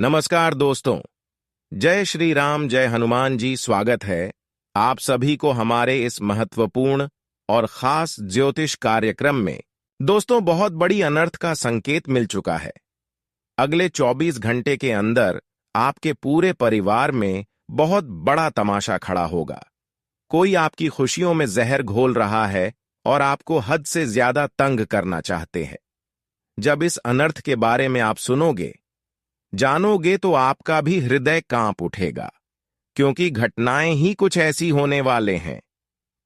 नमस्कार दोस्तों। जय श्री राम, जय हनुमान जी। स्वागत है आप सभी को हमारे इस महत्वपूर्ण और खास ज्योतिष कार्यक्रम में। दोस्तों, बहुत बड़ी अनर्थ का संकेत मिल चुका है। अगले 24 घंटे के अंदर आपके पूरे परिवार में बहुत बड़ा तमाशा खड़ा होगा। कोई आपकी खुशियों में जहर घोल रहा है और आपको हद से ज्यादा तंग करना चाहते हैं। जब इस अनर्थ के बारे में आप सुनोगे, जानोगे, तो आपका भी हृदय कांप उठेगा, क्योंकि घटनाएं ही कुछ ऐसी होने वाले हैं।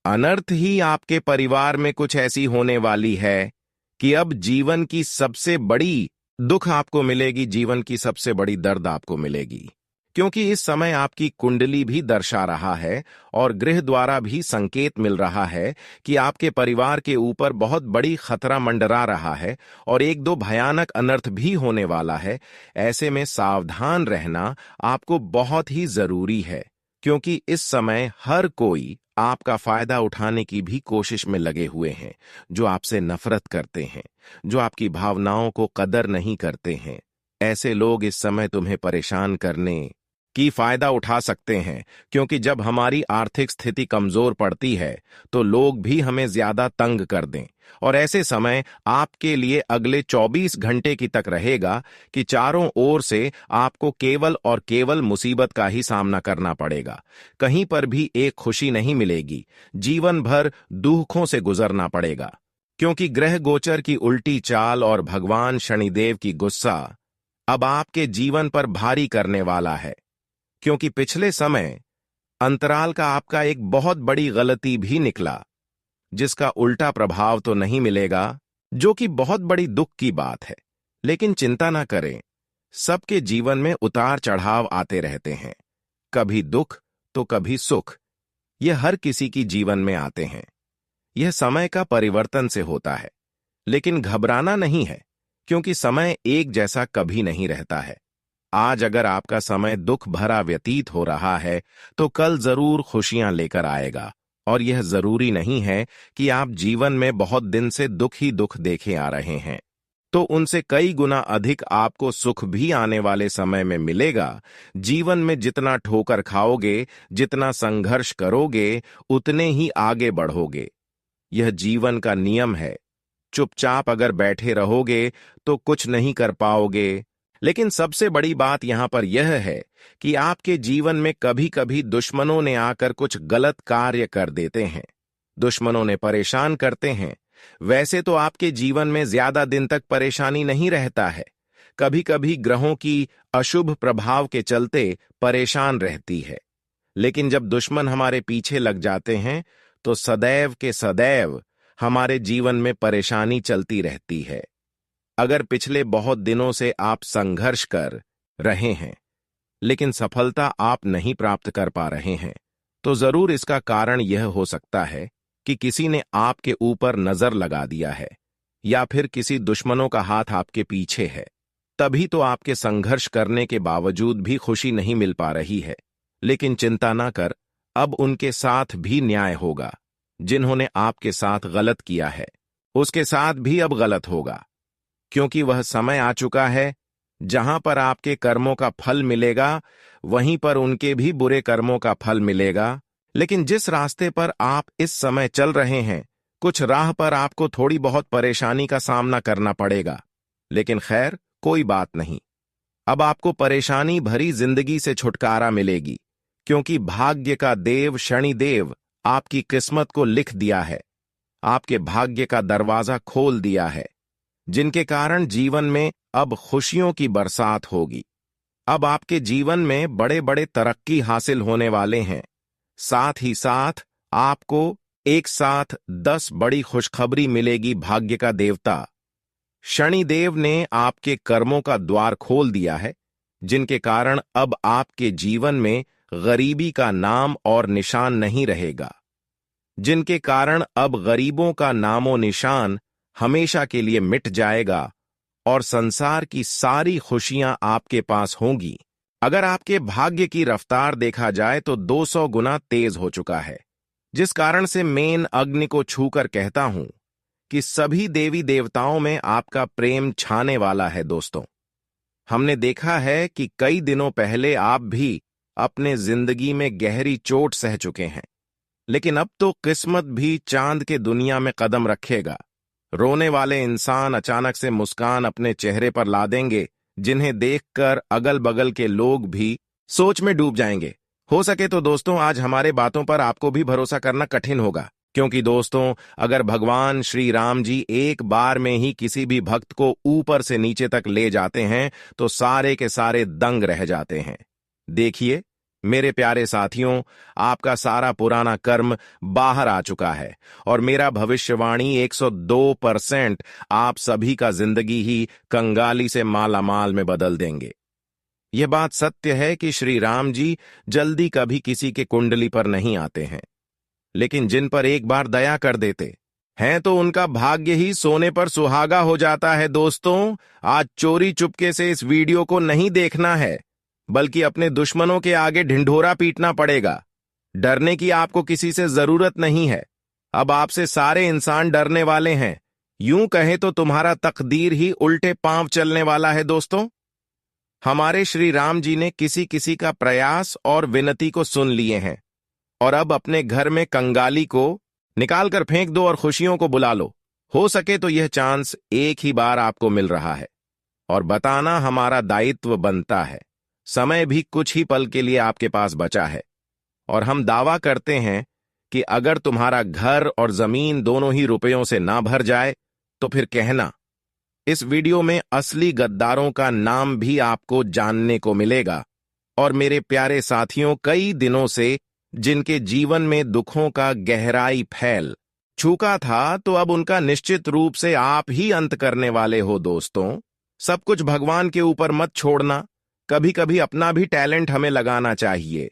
अनर्थ ही आपके परिवार में कुछ ऐसी होने वाली है कि अब जीवन की सबसे बड़ी दुख आपको मिलेगी, जीवन की सबसे बड़ी दर्द आपको मिलेगी। क्योंकि इस समय आपकी कुंडली भी दर्शा रहा है और ग्रह द्वारा भी संकेत मिल रहा है कि आपके परिवार के ऊपर बहुत बड़ी खतरा मंडरा रहा है और एक दो भयानक अनर्थ भी होने वाला है। ऐसे में सावधान रहना आपको बहुत ही जरूरी है, क्योंकि इस समय हर कोई आपका फायदा उठाने की भी कोशिश में लगे हुए हैं। जो आपसे नफरत करते हैं, जो आपकी भावनाओं को कदर नहीं करते हैं, ऐसे लोग इस समय तुम्हें परेशान करने की फायदा उठा सकते हैं। क्योंकि जब हमारी आर्थिक स्थिति कमजोर पड़ती है तो लोग भी हमें ज्यादा तंग कर दें। और ऐसे समय आपके लिए अगले 24 घंटे की तक रहेगा कि चारों ओर से आपको केवल और केवल मुसीबत का ही सामना करना पड़ेगा। कहीं पर भी एक खुशी नहीं मिलेगी, जीवन भर दुखों से गुजरना पड़ेगा। क्योंकि ग्रह गोचर की उल्टी चाल और भगवान शनिदेव की गुस्सा अब आपके जीवन पर भारी करने वाला है। क्योंकि पिछले समय अंतराल का आपका एक बहुत बड़ी गलती भी निकला, जिसका उल्टा प्रभाव तो नहीं मिलेगा, जो कि बहुत बड़ी दुख की बात है। लेकिन चिंता ना करें, सबके जीवन में उतार चढ़ाव आते रहते हैं। कभी दुख तो कभी सुख, यह हर किसी की जीवन में आते हैं। यह समय का परिवर्तन से होता है। लेकिन घबराना नहीं है, क्योंकि समय एक जैसा कभी नहीं रहता है। आज अगर आपका समय दुख भरा व्यतीत हो रहा है तो कल जरूर खुशियां लेकर आएगा। और यह जरूरी नहीं है कि आप जीवन में बहुत दिन से दुख ही दुख देखे आ रहे हैं, तो उनसे कई गुना अधिक आपको सुख भी आने वाले समय में मिलेगा। जीवन में जितना ठोकर खाओगे, जितना संघर्ष करोगे, उतने ही आगे बढ़ोगे। यह जीवन का नियम है। चुपचाप अगर बैठे रहोगे तो कुछ नहीं कर पाओगे। लेकिन सबसे बड़ी बात यहां पर यह है कि आपके जीवन में कभी कभी दुश्मनों ने आकर कुछ गलत कार्य कर देते हैं। दुश्मनों ने परेशान करते हैं। वैसे तो आपके जीवन में ज्यादा दिन तक परेशानी नहीं रहता है, कभी कभी ग्रहों की अशुभ प्रभाव के चलते परेशान रहती है। लेकिन जब दुश्मन हमारे पीछे लग जाते हैं तो सदैव के सदैव हमारे जीवन में परेशानी चलती रहती है। अगर पिछले बहुत दिनों से आप संघर्ष कर रहे हैं लेकिन सफलता आप नहीं प्राप्त कर पा रहे हैं, तो जरूर इसका कारण यह हो सकता है कि किसी ने आपके ऊपर नजर लगा दिया है, या फिर किसी दुश्मनों का हाथ आपके पीछे है। तभी तो आपके संघर्ष करने के बावजूद भी खुशी नहीं मिल पा रही है। लेकिन चिंता ना कर, अब उनके साथ भी न्याय होगा। जिन्होंने आपके साथ गलत किया है उसके साथ भी अब गलत होगा। क्योंकि वह समय आ चुका है जहां पर आपके कर्मों का फल मिलेगा, वहीं पर उनके भी बुरे कर्मों का फल मिलेगा। लेकिन जिस रास्ते पर आप इस समय चल रहे हैं, कुछ राह पर आपको थोड़ी बहुत परेशानी का सामना करना पड़ेगा। लेकिन खैर, कोई बात नहीं। अब आपको परेशानी भरी जिंदगी से छुटकारा मिलेगी, क्योंकि भाग्य का देव शनिदेव आपकी किस्मत को लिख दिया है, आपके भाग्य का दरवाजा खोल दिया है, जिनके कारण जीवन में अब खुशियों की बरसात होगी। अब आपके जीवन में बड़े बड़े तरक्की हासिल होने वाले हैं। साथ ही साथ आपको एक साथ 10 बड़ी खुशखबरी मिलेगी। भाग्य का देवता शनिदेव ने आपके कर्मों का द्वार खोल दिया है, जिनके कारण अब आपके जीवन में गरीबी का नाम और निशान नहीं रहेगा। जिनके कारण अब गरीबों का नामो निशान हमेशा के लिए मिट जाएगा और संसार की सारी खुशियां आपके पास होंगी। अगर आपके भाग्य की रफ्तार देखा जाए तो 200 गुना तेज हो चुका है, जिस कारण से मेन अग्नि को छूकर कहता हूं कि सभी देवी देवताओं में आपका प्रेम छाने वाला है। दोस्तों, हमने देखा है कि कई दिनों पहले आप भी अपने जिंदगी में गहरी चोट सह चुके हैं, लेकिन अब तो किस्मत भी चांद के दुनिया में कदम रखेगा। रोने वाले इंसान अचानक से मुस्कान अपने चेहरे पर ला देंगे, जिन्हें देखकर अगल बगल के लोग भी सोच में डूब जाएंगे। हो सके तो दोस्तों, आज हमारे बातों पर आपको भी भरोसा करना कठिन होगा, क्योंकि दोस्तों, अगर भगवान श्री राम जी एक बार में ही किसी भी भक्त को ऊपर से नीचे तक ले जाते हैं तो सारे के सारे दंग रह जाते हैं। देखिए मेरे प्यारे साथियों, आपका सारा पुराना कर्म बाहर आ चुका है और मेरा भविष्यवाणी 102% आप सभी का जिंदगी ही कंगाली से मालामाल में बदल देंगे। यह बात सत्य है कि श्री राम जी जल्दी कभी किसी के कुंडली पर नहीं आते हैं, लेकिन जिन पर एक बार दया कर देते हैं तो उनका भाग्य ही सोने पर सुहागा हो जाता है। दोस्तों, आज चोरी चुपके से इस वीडियो को नहीं देखना है, बल्कि अपने दुश्मनों के आगे ढिंढोरा पीटना पड़ेगा। डरने की आपको किसी से जरूरत नहीं है। अब आपसे सारे इंसान डरने वाले हैं। यूं कहें तो तुम्हारा तकदीर ही उल्टे पांव चलने वाला है। दोस्तों, हमारे श्री राम जी ने किसी किसी का प्रयास और विनती को सुन लिए हैं और अब अपने घर में कंगाली को निकाल कर फेंक दो और खुशियों को बुला लो। हो सके तो यह चांस एक ही बार आपको मिल रहा है और बताना हमारा दायित्व बनता है। समय भी कुछ ही पल के लिए आपके पास बचा है और हम दावा करते हैं कि अगर तुम्हारा घर और जमीन दोनों ही रुपयों से ना भर जाए तो फिर कहना। इस वीडियो में असली गद्दारों का नाम भी आपको जानने को मिलेगा और मेरे प्यारे साथियों, कई दिनों से जिनके जीवन में दुखों का गहराई फैल चुका था, तो अब उनका निश्चित रूप से आप ही अंत करने वाले हो। दोस्तों, सब कुछ भगवान के ऊपर मत छोड़ना। कभी कभी अपना भी टैलेंट हमें लगाना चाहिए।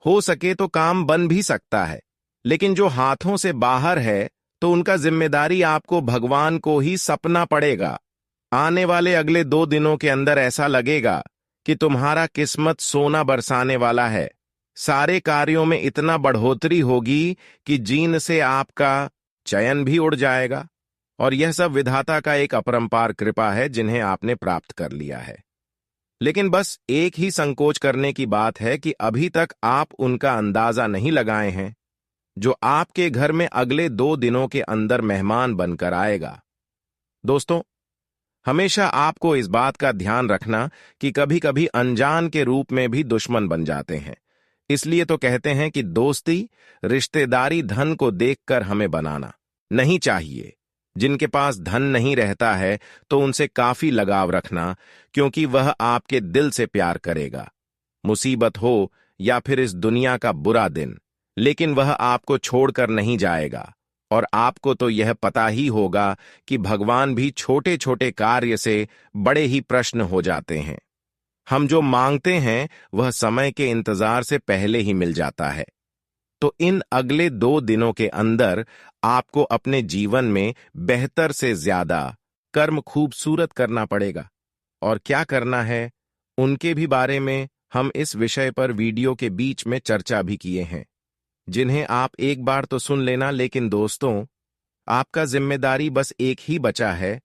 हो सके तो काम बन भी सकता है, लेकिन जो हाथों से बाहर है तो उनका जिम्मेदारी आपको भगवान को ही सपना पड़ेगा। आने वाले अगले 2 दिनों के अंदर ऐसा लगेगा कि तुम्हारा किस्मत सोना बरसाने वाला है। सारे कार्यों में इतना बढ़ोतरी होगी कि जीन से आपका चयन भी उड़ जाएगा और यह सब विधाता का एक अपरंपार कृपा है जिन्हें आपने प्राप्त कर लिया है। लेकिन बस एक ही संकोच करने की बात है कि अभी तक आप उनका अंदाजा नहीं लगाए हैं जो आपके घर में अगले 2 दिनों के अंदर मेहमान बनकर आएगा। दोस्तों, हमेशा आपको इस बात का ध्यान रखना कि कभी कभी अनजान के रूप में भी दुश्मन बन जाते हैं। इसलिए तो कहते हैं कि दोस्ती, रिश्तेदारी धन को देखकर हमें बनाना नहीं चाहिए। जिनके पास धन नहीं रहता है तो उनसे काफी लगाव रखना, क्योंकि वह आपके दिल से प्यार करेगा। मुसीबत हो या फिर इस दुनिया का बुरा दिन, लेकिन वह आपको छोड़कर नहीं जाएगा। और आपको तो यह पता ही होगा कि भगवान भी छोटे छोटे कार्य से बड़े ही प्रश्न हो जाते हैं। हम जो मांगते हैं वह समय के इंतजार से पहले ही मिल जाता है। तो इन अगले 2 दिनों के अंदर आपको अपने जीवन में बेहतर से ज्यादा कर्म खूबसूरत करना पड़ेगा। और क्या करना है उनके भी बारे में हम इस विषय पर वीडियो के बीच में चर्चा भी किए हैं, जिन्हें आप एक बार तो सुन लेना। लेकिन दोस्तों, आपका जिम्मेदारी बस एक ही बचा है,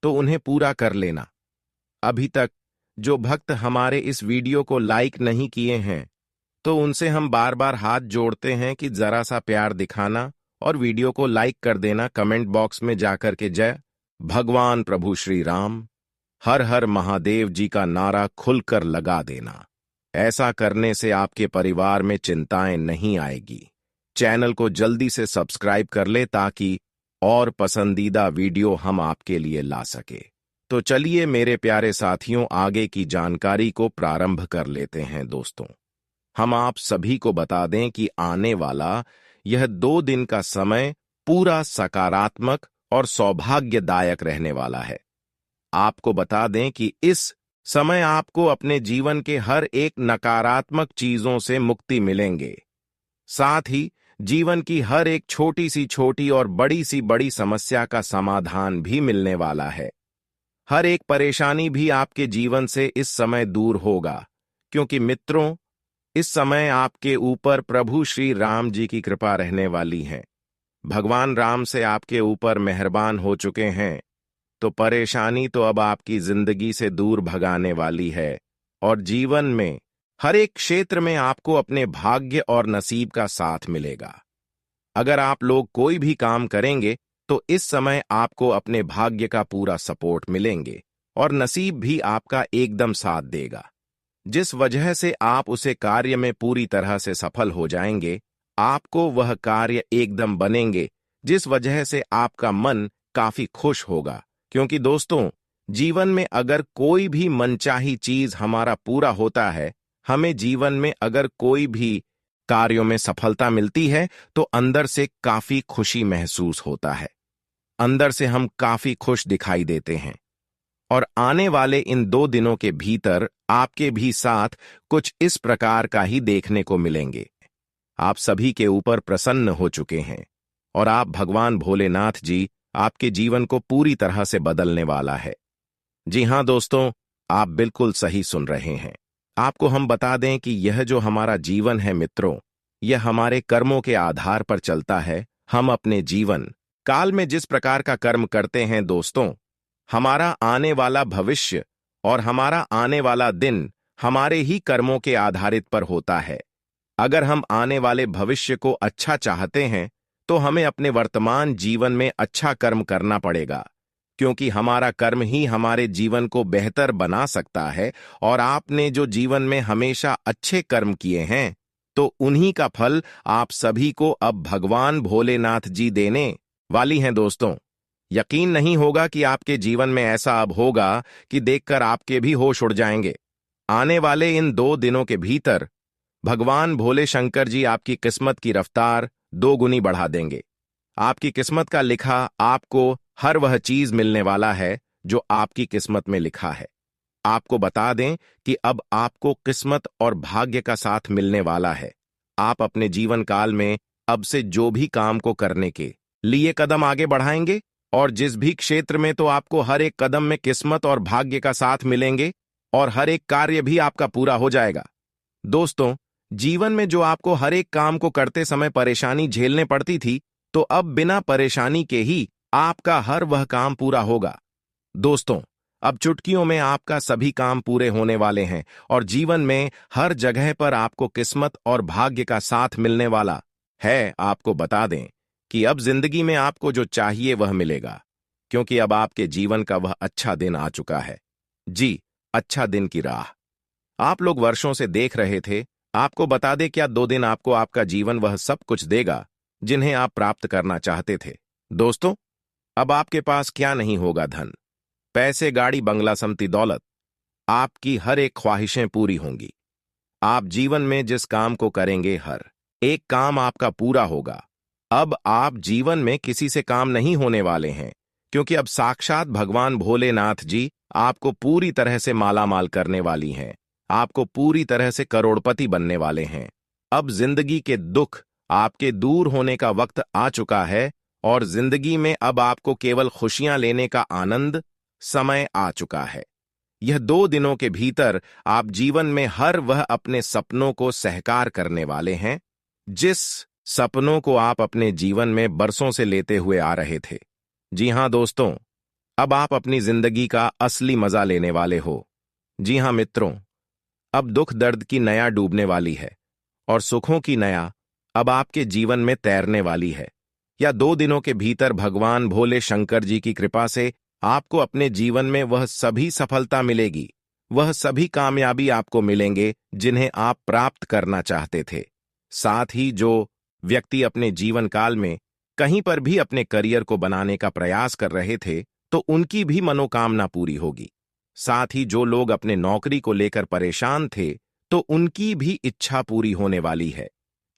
तो उन्हें पूरा कर लेना। अभी तक जो भक्त हमारे इस वीडियो को लाइक नहीं किए हैं, तो उनसे हम बार बार हाथ जोड़ते हैं कि जरा सा प्यार दिखाना और वीडियो को लाइक कर देना। कमेंट बॉक्स में जाकर के जय भगवान प्रभु श्री राम, हर हर महादेव जी का नारा खुलकर लगा देना। ऐसा करने से आपके परिवार में चिंताएं नहीं आएगी। चैनल को जल्दी से सब्सक्राइब कर ले ताकि और पसंदीदा वीडियो हम आपके लिए ला सके। तो चलिए मेरे प्यारे साथियों, आगे की जानकारी को प्रारंभ कर लेते हैं। दोस्तों, हम आप सभी को बता दें कि आने वाला यह 2 दिन का समय पूरा सकारात्मक और सौभाग्यदायक रहने वाला है। आपको बता दें कि इस समय आपको अपने जीवन के हर एक नकारात्मक चीजों से मुक्ति मिलेंगे। साथ ही जीवन की हर एक छोटी सी छोटी और बड़ी सी बड़ी समस्या का समाधान भी मिलने वाला है। हर एक परेशानी भी आपके जीवन से इस समय दूर होगा, क्योंकि मित्रों, इस समय आपके ऊपर प्रभु श्री राम जी की कृपा रहने वाली है। भगवान राम से आपके ऊपर मेहरबान हो चुके हैं तो परेशानी तो अब आपकी जिंदगी से दूर भगाने वाली है और जीवन में हर एक क्षेत्र में आपको अपने भाग्य और नसीब का साथ मिलेगा। अगर आप लोग कोई भी काम करेंगे तो इस समय आपको अपने भाग्य का पूरा सपोर्ट मिलेंगे और नसीब भी आपका एकदम साथ देगा, जिस वजह से आप उसे कार्य में पूरी तरह से सफल हो जाएंगे। आपको वह कार्य एकदम बनेंगे, जिस वजह से आपका मन काफी खुश होगा। क्योंकि दोस्तों, जीवन में अगर कोई भी मनचाही चीज हमारा पूरा होता है, हमें जीवन में अगर कोई भी कार्यों में सफलता मिलती है तो अंदर से काफी खुशी महसूस होता है, अंदर से हम काफी खुश दिखाई देते हैं। और आने वाले इन 2 दिनों के भीतर आपके भी साथ कुछ इस प्रकार का ही देखने को मिलेंगे। आप सभी के ऊपर प्रसन्न हो चुके हैं और आप भगवान भोलेनाथ जी आपके जीवन को पूरी तरह से बदलने वाला है। जी हां दोस्तों, आप बिल्कुल सही सुन रहे हैं। आपको हम बता दें कि यह जो हमारा जीवन है मित्रों, यह हमारे कर्मों के आधार पर चलता है। हम अपने जीवन काल में जिस प्रकार का कर्म करते हैं दोस्तों, हमारा आने वाला भविष्य और हमारा आने वाला दिन हमारे ही कर्मों के आधारित पर होता है। अगर हम आने वाले भविष्य को अच्छा चाहते हैं तो हमें अपने वर्तमान जीवन में अच्छा कर्म करना पड़ेगा, क्योंकि हमारा कर्म ही हमारे जीवन को बेहतर बना सकता है। और आपने जो जीवन में हमेशा अच्छे कर्म किए हैं तो उन्हीं का फल आप सभी को अब भगवान भोलेनाथ जी देने वाली हैं दोस्तों। यकीन नहीं होगा कि आपके जीवन में ऐसा अब होगा कि देखकर आपके भी होश उड़ जाएंगे। आने वाले इन 2 दिनों के भीतर भगवान भोले शंकर जी आपकी किस्मत की रफ्तार 2 गुनी बढ़ा देंगे। आपकी किस्मत का लिखा आपको हर वह चीज मिलने वाला है जो आपकी किस्मत में लिखा है। आपको बता दें कि अब आपको किस्मत और भाग्य का साथ मिलने वाला है। आप अपने जीवन काल में अब से जो भी काम को करने के लिए कदम आगे बढ़ाएंगे और जिस भी क्षेत्र में, तो आपको हर एक कदम में किस्मत और भाग्य का साथ मिलेंगे और हर एक कार्य भी आपका पूरा हो जाएगा। दोस्तों, जीवन में जो आपको हर एक काम को करते समय परेशानी झेलने पड़ती थी, तो अब बिना परेशानी के ही आपका हर वह काम पूरा होगा। दोस्तों, अब चुटकियों में आपका सभी काम पूरे होने वाले हैं और जीवन में हर जगह पर आपको किस्मत और भाग्य का साथ मिलने वाला है। आपको बता दें कि अब जिंदगी में आपको जो चाहिए वह मिलेगा, क्योंकि अब आपके जीवन का वह अच्छा दिन आ चुका है। जी, अच्छा दिन की राह आप लोग वर्षों से देख रहे थे। आपको बता दें क्या 2 दिन आपको आपका जीवन वह सब कुछ देगा जिन्हें आप प्राप्त करना चाहते थे। दोस्तों, अब आपके पास क्या नहीं होगा, धन, पैसे, गाड़ी, बंगला, संपत्ति, दौलत। आपकी हर एक ख्वाहिशें पूरी होंगी। आप जीवन में जिस काम को करेंगे हर एक काम आपका पूरा होगा। अब आप जीवन में किसी से काम नहीं होने वाले हैं, क्योंकि अब साक्षात भगवान भोलेनाथ जी आपको पूरी तरह से मालामाल करने वाली हैं। आपको पूरी तरह से करोड़पति बनने वाले हैं। अब जिंदगी के दुख आपके दूर होने का वक्त आ चुका है और जिंदगी में अब आपको केवल खुशियां लेने का आनंद समय आ चुका है। यह 2 दिनों के भीतर आप जीवन में हर वह अपने सपनों को साकार करने वाले हैं, जिस सपनों को आप अपने जीवन में बरसों से लेते हुए आ रहे थे। जी हां दोस्तों, अब आप अपनी जिंदगी का असली मजा लेने वाले हो। जी हां मित्रों, अब दुख दर्द की नया डूबने वाली है और सुखों की नया अब आपके जीवन में तैरने वाली है। या 2 दिनों के भीतर भगवान भोले शंकर जी की कृपा से आपको अपने जीवन में वह सभी सफलता मिलेगी, वह सभी कामयाबी आपको मिलेंगे जिन्हें आप प्राप्त करना चाहते थे। साथ ही जो व्यक्ति अपने जीवन काल में कहीं पर भी अपने करियर को बनाने का प्रयास कर रहे थे, तो उनकी भी मनोकामना पूरी होगी। साथ ही जो लोग अपने नौकरी को लेकर परेशान थे, तो उनकी भी इच्छा पूरी होने वाली है,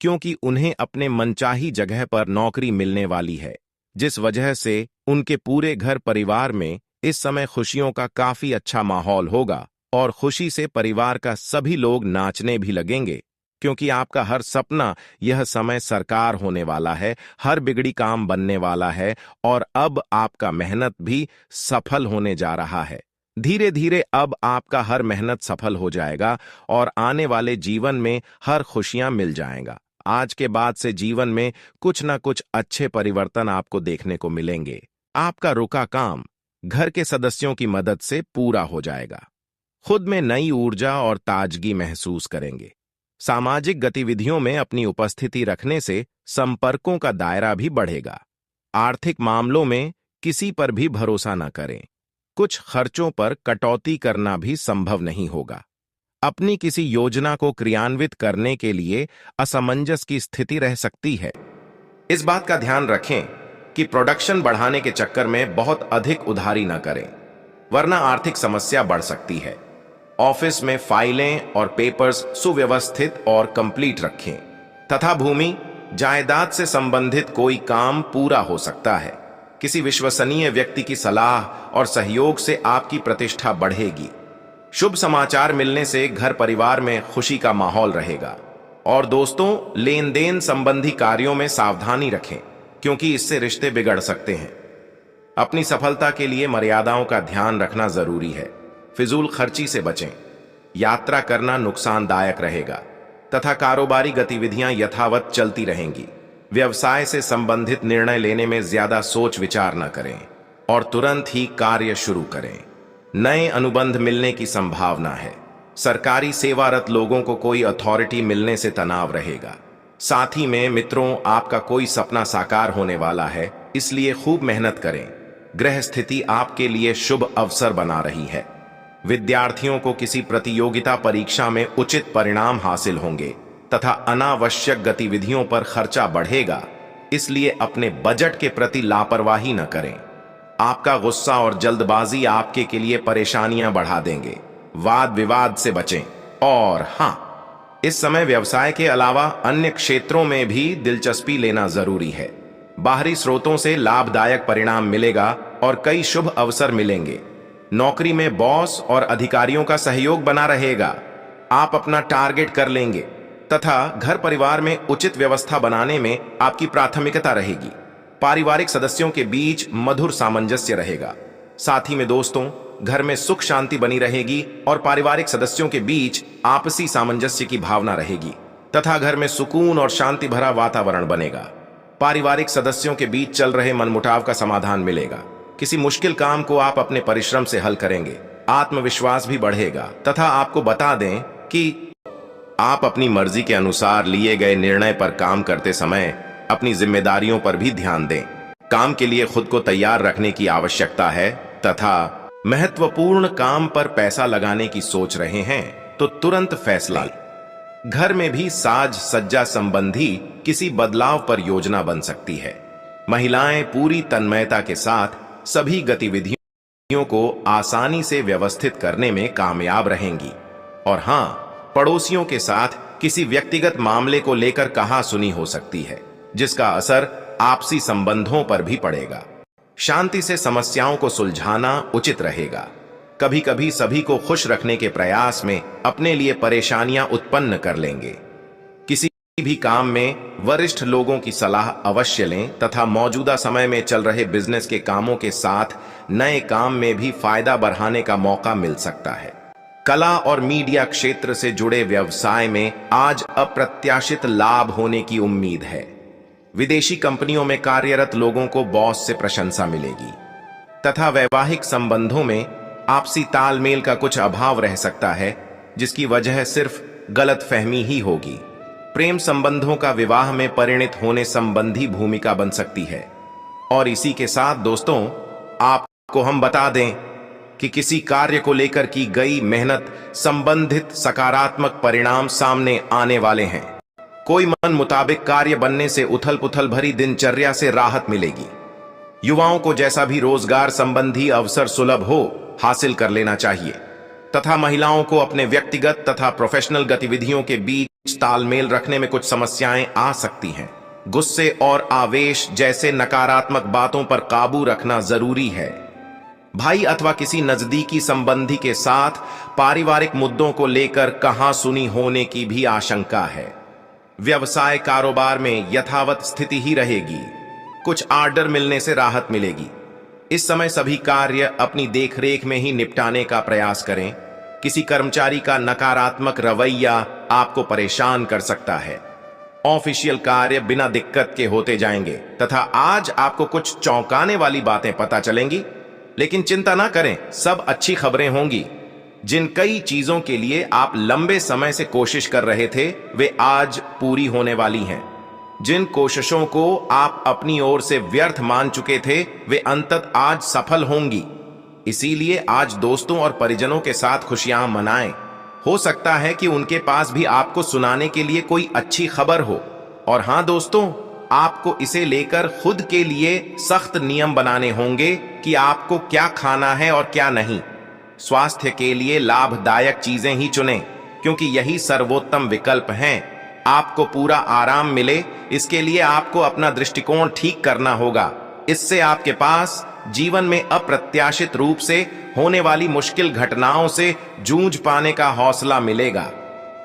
क्योंकि उन्हें अपने मनचाही जगह पर नौकरी मिलने वाली है, जिस वजह से उनके पूरे घर परिवार में इस समय खुशियों का काफी अच्छा माहौल होगा और खुशी से परिवार का सभी लोग नाचने भी लगेंगे, क्योंकि आपका हर सपना यह समय साकार होने वाला है, हर बिगड़ी काम बनने वाला है और अब आपका मेहनत भी सफल होने जा रहा है। धीरे धीरे अब आपका हर मेहनत सफल हो जाएगा और आने वाले जीवन में हर खुशियां मिल जाएगा। आज के बाद से जीवन में कुछ ना कुछ अच्छे परिवर्तन आपको देखने को मिलेंगे। आपका रुका काम घर के सदस्यों की मदद से पूरा हो जाएगा। खुद में नई ऊर्जा और ताजगी महसूस करेंगे। सामाजिक गतिविधियों में अपनी उपस्थिति रखने से संपर्कों का दायरा भी बढ़ेगा। आर्थिक मामलों में किसी पर भी भरोसा न करें। कुछ खर्चों पर कटौती करना भी संभव नहीं होगा। अपनी किसी योजना को क्रियान्वित करने के लिए असमंजस की स्थिति रह सकती है। इस बात का ध्यान रखें कि प्रोडक्शन बढ़ाने के चक्कर में बहुत अधिक उधारी न करें, वरना आर्थिक समस्या बढ़ सकती है। ऑफिस में फाइलें और पेपर्स सुव्यवस्थित और कंप्लीट रखें तथा भूमि जायदाद से संबंधित कोई काम पूरा हो सकता है। किसी विश्वसनीय व्यक्ति की सलाह और सहयोग से आपकी प्रतिष्ठा बढ़ेगी। शुभ समाचार मिलने से घर परिवार में खुशी का माहौल रहेगा। और दोस्तों, लेन देन संबंधी कार्यों में सावधानी रखें, क्योंकि इससे रिश्ते बिगड़ सकते हैं। अपनी सफलता के लिए मर्यादाओं का ध्यान रखना जरूरी है। फिजूल खर्ची से बचें। यात्रा करना नुकसानदायक रहेगा तथा कारोबारी गतिविधियां यथावत चलती रहेंगी। व्यवसाय से संबंधित निर्णय लेने में ज्यादा सोच विचार न करें और तुरंत ही कार्य शुरू करें। नए अनुबंध मिलने की संभावना है। सरकारी सेवारत लोगों को कोई अथॉरिटी मिलने से तनाव रहेगा। साथ ही में मित्रों, आपका कोई सपना साकार होने वाला है, इसलिए खूब मेहनत करें। ग्रह स्थिति आपके लिए शुभ अवसर बना रही है। विद्यार्थियों को किसी प्रतियोगिता परीक्षा में उचित परिणाम हासिल होंगे तथा अनावश्यक गतिविधियों पर खर्चा बढ़ेगा, इसलिए अपने बजट के प्रति लापरवाही न करें। आपका गुस्सा और जल्दबाजी आपके के लिए परेशानियां बढ़ा देंगे। वाद विवाद से बचें। और हां, इस समय व्यवसाय के अलावा अन्य क्षेत्रों में भी दिलचस्पी लेना जरूरी है। बाहरी स्रोतों से लाभदायक परिणाम मिलेगा और कई शुभ अवसर मिलेंगे। नौकरी में बॉस और अधिकारियों का सहयोग बना रहेगा। आप अपना टारगेट कर लेंगे तथा घर परिवार में उचित व्यवस्था बनाने में आपकी प्राथमिकता रहेगी। पारिवारिक सदस्यों के बीच मधुर सामंजस्य रहेगा। साथ ही में दोस्तों, घर में सुख शांति बनी रहेगी और पारिवारिक सदस्यों के बीच आपसी सामंजस्य की भावना रहेगी तथा घर में सुकून और शांति भरा वातावरण बनेगा। पारिवारिक सदस्यों के बीच चल रहे मनमुटाव का समाधान मिलेगा। किसी मुश्किल काम को आप अपने परिश्रम से हल करेंगे। आत्मविश्वास भी बढ़ेगा तथा आपको बता दें कि आप अपनी मर्जी के अनुसार लिए गए निर्णय पर काम करते समय अपनी जिम्मेदारियों पर भी ध्यान दें। काम के लिए खुद को तैयार रखने की आवश्यकता है तथा महत्वपूर्ण काम पर पैसा लगाने की सोच रहे हैं तो तुरंत फैसला। घर में भी साज सज्जा संबंधी किसी बदलाव पर योजना बन सकती है। महिलाएं पूरी तन्मयता के साथ सभी गतिविधियों को आसानी से व्यवस्थित करने में कामयाब रहेंगी। और हां, पड़ोसियों के साथ किसी व्यक्तिगत मामले को लेकर कहासुनी हो सकती है, जिसका असर आपसी संबंधों पर भी पड़ेगा। शांति से समस्याओं को सुलझाना उचित रहेगा। कभी कभी सभी को खुश रखने के प्रयास में अपने लिए परेशानियां उत्पन्न कर लेंगे। किसी भी काम में वरिष्ठ लोगों की सलाह अवश्य लें तथा मौजूदा समय में चल रहे बिजनेस के कामों के साथ नए काम में भी फायदा बढ़ाने का मौका मिल सकता है। कला और मीडिया क्षेत्र से जुड़े व्यवसाय में आज अप्रत्याशित लाभ होने की उम्मीद है। विदेशी कंपनियों में कार्यरत लोगों को बॉस से प्रशंसा मिलेगी तथा वैवाहिक संबंधों में आपसी तालमेल का कुछ अभाव रह सकता है, जिसकी वजह सिर्फ गलतफहमी ही होगी। प्रेम संबंधों का विवाह में परिणित होने संबंधी भूमिका बन सकती है। और इसी के साथ दोस्तों, आपको हम बता दें कि किसी कार्य को लेकर की गई मेहनत संबंधित सकारात्मक परिणाम सामने आने वाले हैं। कोई मन मुताबिक कार्य बनने से उथल पुथल भरी दिनचर्या से राहत मिलेगी। युवाओं को जैसा भी रोजगार संबंधी अवसर सुलभ हो, हासिल कर लेना चाहिए तथा महिलाओं को अपने व्यक्तिगत तथा प्रोफेशनल गतिविधियों के बीच तालमेल रखने में कुछ समस्याएं आ सकती हैं। गुस्से और आवेश जैसे नकारात्मक बातों पर काबू रखना जरूरी है। भाई अथवा किसी नजदीकी संबंधी के साथ पारिवारिक मुद्दों को लेकर कहासुनी होने की भी आशंका है। व्यवसाय कारोबार में यथावत स्थिति ही रहेगी। कुछ आर्डर मिलने से राहत मिलेगी। इस समय सभी कार्य अपनी देखरेख में ही निपटाने का प्रयास करें। किसी कर्मचारी का नकारात्मक रवैया आपको परेशान कर सकता है। ऑफिशियल कार्य बिना दिक्कत के होते जाएंगे तथा आज आपको कुछ चौंकाने वाली बातें पता चलेंगी। लेकिन चिंता ना करें, सब अच्छी खबरें होंगी। जिन कई चीजों के लिए आप लंबे समय से कोशिश कर रहे थे वे आज पूरी होने वाली हैं। जिन कोशिशों को आप अपनी ओर से व्यर्थ मान चुके थे वे अंततः आज सफल होंगी। इसीलिए आज दोस्तों और परिजनों के साथ खुशियां मनाएं। हो सकता है कि उनके पास भी आपको सुनाने के लिए कोई अच्छी खबर हो। और हां दोस्तों, आपको इसे लेकर खुद के लिए सख्त नियम बनाने होंगे कि आपको क्या खाना है और क्या नहीं। स्वास्थ्य के लिए लाभदायक चीजें ही चुनें, क्योंकि यही सर्वोत्तम विकल्प हैं। आपको पूरा आराम मिले, इसके लिए आपको अपना दृष्टिकोण ठीक करना होगा। इससे आपके पास जीवन में अप्रत्याशित रूप से होने वाली मुश्किल घटनाओं से जूझ पाने का हौसला मिलेगा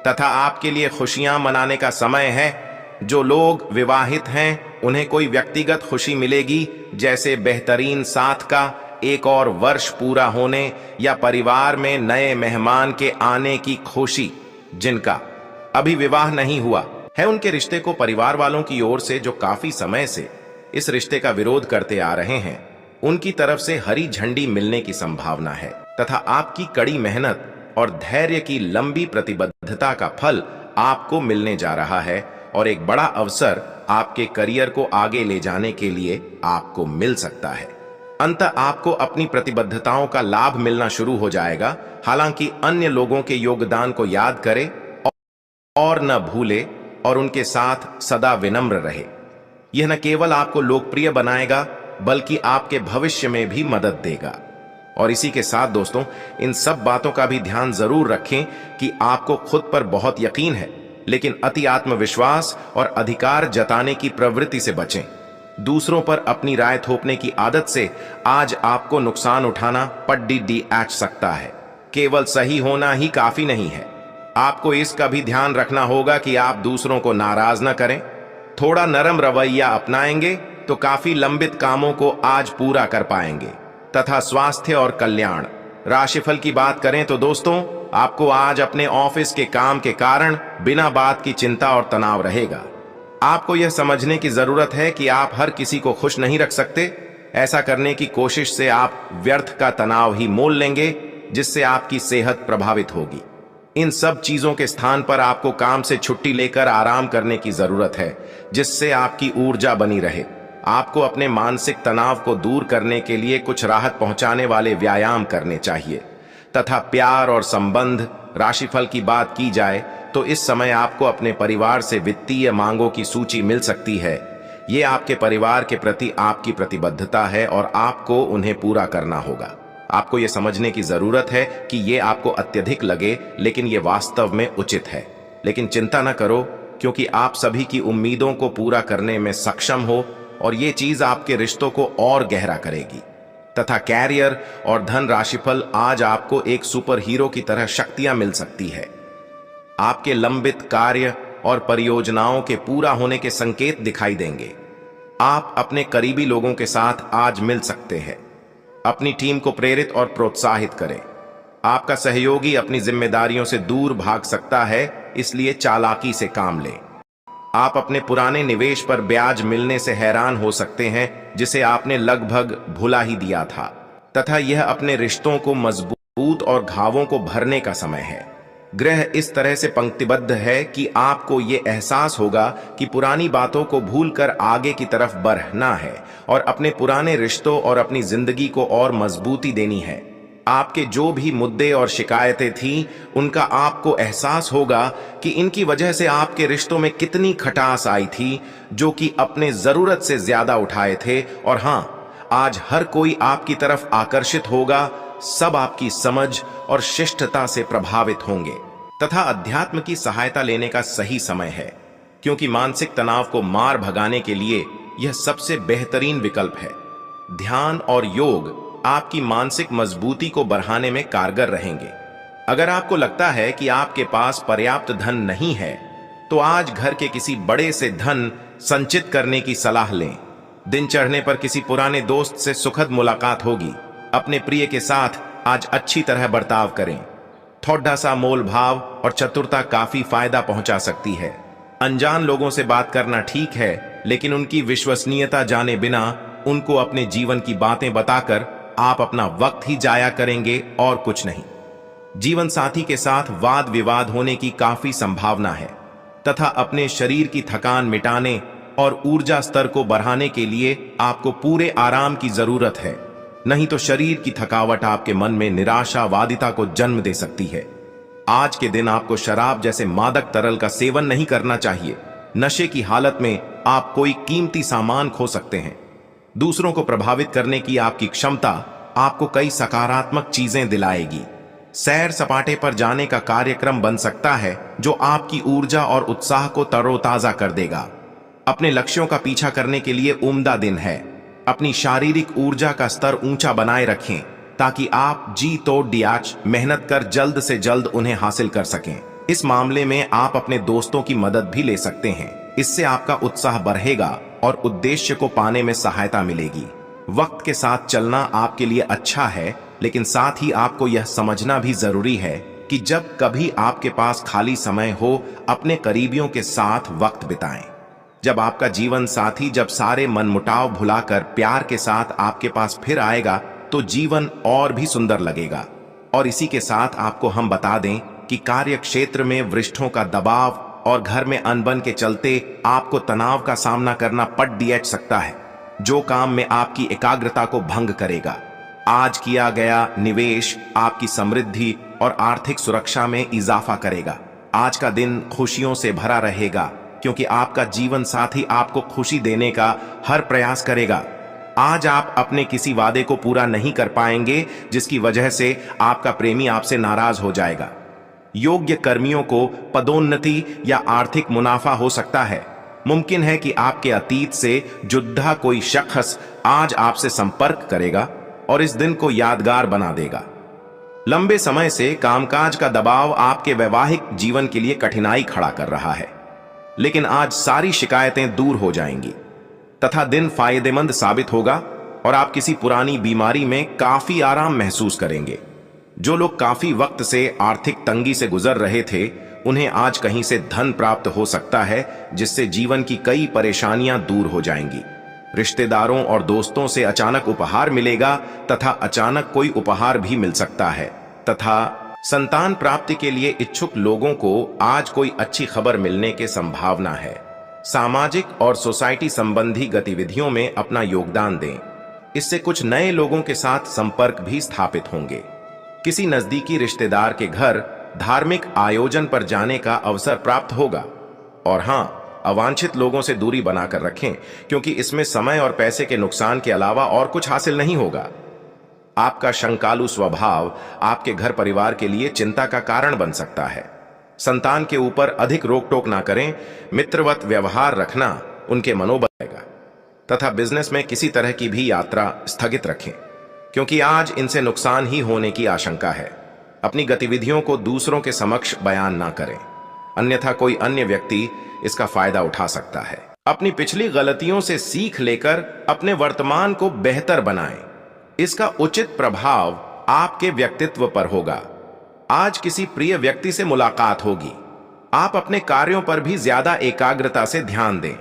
तथा आपके लिए खुशियां मनाने का समय है। जो लोग विवाहित हैं उन्हें कोई व्यक्तिगत खुशी मिलेगी, जैसे बेहतरीन साथ का एक और वर्ष पूरा होने या परिवार में नए मेहमान के आने की खुशी। जिनका अभी विवाह नहीं हुआ है उनके रिश्ते को परिवार वालों की ओर से, जो काफी समय से इस रिश्ते का विरोध करते आ रहे हैं, उनकी तरफ से हरी झंडी मिलने की संभावना है तथा आपकी कड़ी मेहनत और धैर्य की लंबी प्रतिबद्धता का फल आपको मिलने जा रहा है और एक बड़ा अवसर आपके करियर को आगे ले जाने के लिए आपको मिल सकता है। अंततः आपको अपनी प्रतिबद्धताओं का लाभ मिलना शुरू हो जाएगा। हालांकि अन्य लोगों के योगदान को याद करें और न भूले और उनके साथ सदा विनम्र रहे। यह न केवल आपको लोकप्रिय बनाएगा बल्कि आपके भविष्य में भी मदद देगा। और इसी के साथ दोस्तों, इन सब बातों का भी ध्यान जरूर रखें कि आपको खुद पर बहुत यकीन है, लेकिन अति आत्मविश्वास और अधिकार जताने की प्रवृत्ति से बचें। दूसरों पर अपनी राय थोपने की आदत से आज आपको नुकसान उठाना पड्डी ऐच सकता है। केवल सही होना ही काफी नहीं है, आपको इसका भी ध्यान रखना होगा कि आप दूसरों को नाराज न करें। थोड़ा नरम रवैया अपनाएंगे तो काफी लंबित कामों को आज पूरा कर पाएंगे। तथा स्वास्थ्य और कल्याण राशिफल की बात करें तो दोस्तों, आपको आज अपने ऑफिस के काम के कारण बिना बात की चिंता और तनाव रहेगा। आपको यह समझने की जरूरत है कि आप हर किसी को खुश नहीं रख सकते। ऐसा करने की कोशिश से आप व्यर्थ का तनाव ही मोल लेंगे, जिससे आपकी सेहत प्रभावित होगी। इन सब चीजों के स्थान पर आपको काम से छुट्टी लेकर आराम करने की जरूरत है, जिससे आपकी ऊर्जा बनी रहे। आपको अपने मानसिक तनाव को दूर करने के लिए कुछ राहत पहुंचाने वाले व्यायाम करने चाहिए। तथा प्यार और संबंध राशिफल की बात की जाए तो इस समय आपको अपने परिवार से वित्तीय मांगों की सूची मिल सकती है। ये आपके परिवार के प्रति आपकी प्रतिबद्धता है और आपको उन्हें पूरा करना होगा। आपको यह समझने की जरूरत है कि ये आपको अत्यधिक लगे, लेकिन ये वास्तव में उचित है। लेकिन चिंता न करो, क्योंकि आप सभी की उम्मीदों को पूरा करने में सक्षम हो और ये चीज आपके रिश्तों को और गहरा करेगी। तथा कैरियर और धन राशिफल आज आपको एक सुपर हीरो की तरह शक्तियां मिल सकती है। आपके लंबित कार्य और परियोजनाओं के पूरा होने के संकेत दिखाई देंगे। आप अपने करीबी लोगों के साथ आज मिल सकते हैं। अपनी टीम को प्रेरित और प्रोत्साहित करें। आपका सहयोगी अपनी जिम्मेदारियों से दूर भाग सकता है, इसलिए चालाकी से काम लें। आप अपने पुराने निवेश पर ब्याज मिलने से हैरान हो सकते हैं, जिसे आपने लगभग भुला ही दिया था। तथा यह अपने रिश्तों को मजबूत और घावों को भरने का समय है। ग्रह इस तरह से पंक्तिबद्ध है कि आपको ये एहसास होगा कि पुरानी बातों को भूलकर आगे की तरफ बढ़ना है और अपने पुराने रिश्तों और अपनी जिंदगी को और मजबूती देनी है। आपके जो भी मुद्दे और शिकायतें थीं, उनका आपको एहसास होगा कि इनकी वजह से आपके रिश्तों में कितनी खटास आई थी, जो कि अपने जरूरत से ज्यादा उठाए थे। और हां, आज हर कोई आपकी तरफ आकर्षित होगा। सब आपकी समझ और शिष्टता से प्रभावित होंगे। तथा अध्यात्म की सहायता लेने का सही समय है, क्योंकि मानसिक तनाव को मार भगाने के लिए यह सबसे बेहतरीन विकल्प है। ध्यान और योग आपकी मानसिक मजबूती को बढ़ाने में कारगर रहेंगे। अगर आपको लगता है कि आपके पास पर्याप्त धन नहीं है, तो आज घर के किसी बड़े से धन संचित करने की सलाह लें। दिन चढ़ने पर किसी पुराने दोस्त से सुखद मुलाकात होगी। अपने प्रिय के साथ आज अच्छी तरह बर्ताव करें। थोड़ा सा मोल भाव और चतुरता काफी फायदा पहुंचा सकती है। अनजान लोगों से बात करना ठीक है, लेकिन उनकी विश्वसनीयता जाने बिना उनको अपने जीवन की बातें बताकर आप अपना वक्त ही जाया करेंगे और कुछ नहीं। जीवन साथी के साथ वाद विवाद होने की काफी संभावना है तथा अपने शरीर की थकान मिटाने और ऊर्जा स्तर को बढ़ाने के लिए आपको पूरे आराम की जरूरत है, नहीं तो शरीर की थकावट आपके मन में निराशावादिता को जन्म दे सकती है। आज के दिन आपको शराब जैसे मादक तरल का सेवन नहीं करना चाहिए। नशे की हालत में आप कोई कीमती सामान खो सकते हैं। दूसरों को प्रभावित करने की आपकी क्षमता आपको कई सकारात्मक चीजें दिलाएगी। सैर सपाटे पर जाने का कार्यक्रम बन सकता है जो आपकी ऊर्जा और उत्साह को तरोताजा कर देगा। अपने लक्ष्यों का पीछा करने के लिए उम्दा दिन है। अपनी शारीरिक ऊर्जा का स्तर ऊंचा बनाए रखें ताकि आप जी तोड़ दियाच मेहनत कर जल्द से जल्द उन्हें हासिल कर सकें। इस मामले में आप अपने दोस्तों की मदद भी ले सकते हैं। इससे आपका उत्साह बढ़ेगा और उद्देश्य को पाने में सहायता मिलेगी। वक्त के साथ चलना आपके लिए अच्छा है, लेकिन साथ ही आपको यह समझना भी जरूरी है कि जब कभी आपके पास खाली समय हो, अपने करीबियों के साथ वक्त बिताएं। जब आपका जीवन साथी जब सारे मनमुटाव भुलाकर प्यार के साथ आपके पास फिर आएगा तो जीवन और भी सुंदर लगेगा। और इसी के साथ आपको हम बता दें कि कार्य क्षेत्र में वरिष्ठों का दबाव और घर में अनबन के चलते आपको तनाव का सामना करना पड़ दिया सकता है, जो काम में आपकी एकाग्रता को भंग करेगा। आज किया गया निवेश आपकी समृद्धि और आर्थिक सुरक्षा में इजाफा करेगा। आज का दिन खुशियों से भरा रहेगा क्योंकि आपका जीवन साथी आपको खुशी देने का हर प्रयास करेगा। आज आप अपने किसी वादे को पूरा नहीं कर पाएंगे जिसकी वजह से आपका प्रेमी आपसे नाराज हो जाएगा। योग्य कर्मियों को पदोन्नति या आर्थिक मुनाफा हो सकता है। मुमकिन है कि आपके अतीत से जुड़ा कोई शख्स आज आपसे संपर्क करेगा और इस दिन को यादगार बना देगा। लंबे समय से कामकाज का दबाव आपके वैवाहिक जीवन के लिए कठिनाई खड़ा कर रहा है, लेकिन आज सारी शिकायतें दूर हो जाएंगी तथा दिन फायदेमंद साबित होगा और आप किसी पुरानी बीमारी में काफी आराम महसूस करेंगे। जो लोग काफी वक्त से आर्थिक तंगी से गुजर रहे थे, उन्हें आज कहीं से धन प्राप्त हो सकता है जिससे जीवन की कई परेशानियां दूर हो जाएंगी। रिश्तेदारों और दोस्तों से अचानक उपहार मिलेगा तथा अचानक कोई उपहार भी मिल सकता है तथा संतान प्राप्ति के लिए इच्छुक लोगों को आज कोई अच्छी खबर मिलने की संभावना है। सामाजिक और सोसाइटी संबंधी गतिविधियों में अपना योगदान दें, इससे कुछ नए लोगों के साथ संपर्क भी स्थापित होंगे। किसी नजदीकी रिश्तेदार के घर धार्मिक आयोजन पर जाने का अवसर प्राप्त होगा। और हाँ, अवांछित लोगों से दूरी बनाकर रखें क्योंकि इसमें समय और पैसे के नुकसान के अलावा और कुछ हासिल नहीं होगा। आपका शंकालु स्वभाव आपके घर परिवार के लिए चिंता का कारण बन सकता है। संतान के ऊपर अधिक रोक टोक ना करें, मित्रवत व्यवहार रखना उनके मनोबल बढ़ाएगा तथा बिजनेस में किसी तरह की भी यात्रा स्थगित रखें क्योंकि आज इनसे नुकसान ही होने की आशंका है। अपनी गतिविधियों को दूसरों के समक्ष बयान ना करें, अन्यथा कोई अन्य व्यक्ति इसका फायदा उठा सकता है। अपनी पिछली गलतियों से सीख लेकर अपने वर्तमान को बेहतर बनाएं। इसका उचित प्रभाव आपके व्यक्तित्व पर होगा। आज किसी प्रिय व्यक्ति से मुलाकात होगी। आप अपने कार्यों पर भी ज्यादा एकाग्रता से ध्यान दें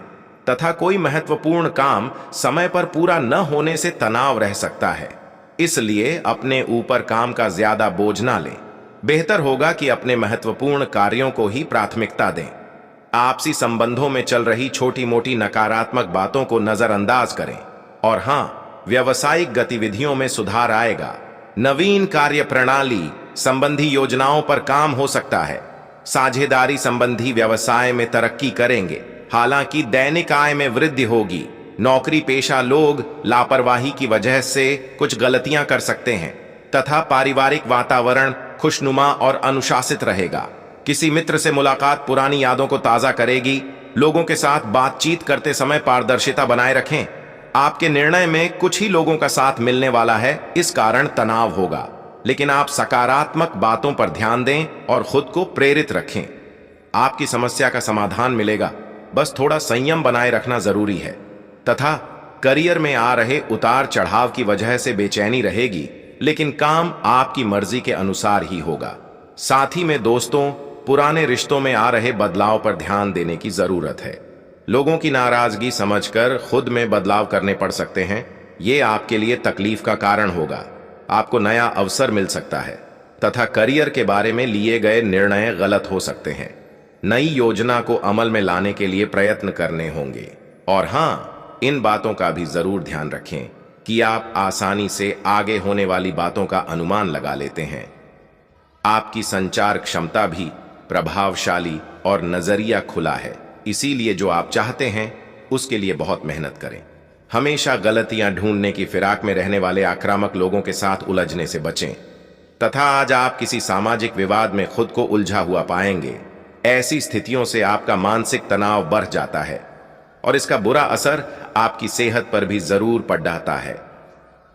तथा कोई महत्वपूर्ण काम समय पर पूरा न होने से तनाव रह सकता है, इसलिए अपने ऊपर काम का ज्यादा बोझ ना लें। बेहतर होगा कि अपने महत्वपूर्ण कार्यों को ही प्राथमिकता दें। आपसी संबंधों में चल रही छोटी मोटी नकारात्मक बातों को नजरअंदाज करें। और हाँ, व्यावसायिक गतिविधियों में सुधार आएगा। नवीन कार्य प्रणाली संबंधी योजनाओं पर काम हो सकता है। साझेदारी संबंधी व्यवसाय में तरक्की करेंगे, हालांकि दैनिक आय में वृद्धि होगी। नौकरी पेशा लोग लापरवाही की वजह से कुछ गलतियां कर सकते हैं तथा पारिवारिक वातावरण खुशनुमा और अनुशासित रहेगा। किसी मित्र से मुलाकात पुरानी यादों को ताजा करेगी। लोगों के साथ बातचीत करते समय पारदर्शिता बनाए रखें। आपके निर्णय में कुछ ही लोगों का साथ मिलने वाला है, इस कारण तनाव होगा, लेकिन आप सकारात्मक बातों पर ध्यान दें और खुद को प्रेरित रखें। आपकी समस्या का समाधान मिलेगा, बस थोड़ा संयम बनाए रखना जरूरी है। तथा करियर में आ रहे उतार चढ़ाव की वजह से बेचैनी रहेगी, लेकिन काम आपकी मर्जी के अनुसार ही होगा। साथ ही में दोस्तों, पुराने रिश्तों में आ रहे बदलाव पर ध्यान देने की जरूरत है। लोगों की नाराजगी समझकर खुद में बदलाव करने पड़ सकते हैं। ये आपके लिए तकलीफ का कारण होगा। आपको नया अवसर मिल सकता है तथा करियर के बारे में लिए गए निर्णय गलत हो सकते हैं। नई योजना को अमल में लाने के लिए प्रयत्न करने होंगे। और हाँ, इन बातों का भी जरूर ध्यान रखें कि आप आसानी से आगे होने वाली बातों का अनुमान लगा लेते हैं। आपकी संचार क्षमता भी प्रभावशाली और नजरिया खुला है, इसीलिए जो आप चाहते हैं उसके लिए बहुत मेहनत करें। हमेशा गलतियां ढूंढने की फिराक में रहने वाले आक्रामक लोगों के साथ उलझने से बचें तथा आज आप किसी सामाजिक विवाद में खुद को उलझा हुआ पाएंगे। ऐसी स्थितियों से आपका मानसिक तनाव बढ़ जाता है और इसका बुरा असर आपकी सेहत पर भी जरूर पड़ जाता है।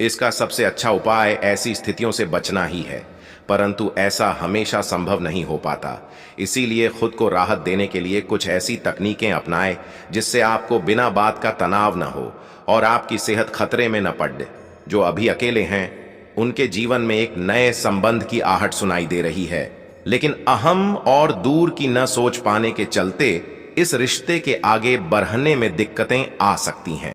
इसका सबसे अच्छा उपाय ऐसी स्थितियों से बचना ही है, परंतु ऐसा हमेशा संभव नहीं हो पाता। इसीलिए खुद को राहत देने के लिए कुछ ऐसी तकनीकें अपनाएं जिससे आपको बिना बात का तनाव न हो और आपकी सेहत खतरे में न पड़े। जो अभी अकेले हैं उनके जीवन में एक नए संबंध की आहट सुनाई दे रही है, लेकिन अहम और दूर की न सोच पाने के चलते इस रिश्ते के आगे बढ़ने में दिक्कतें आ सकती हैं।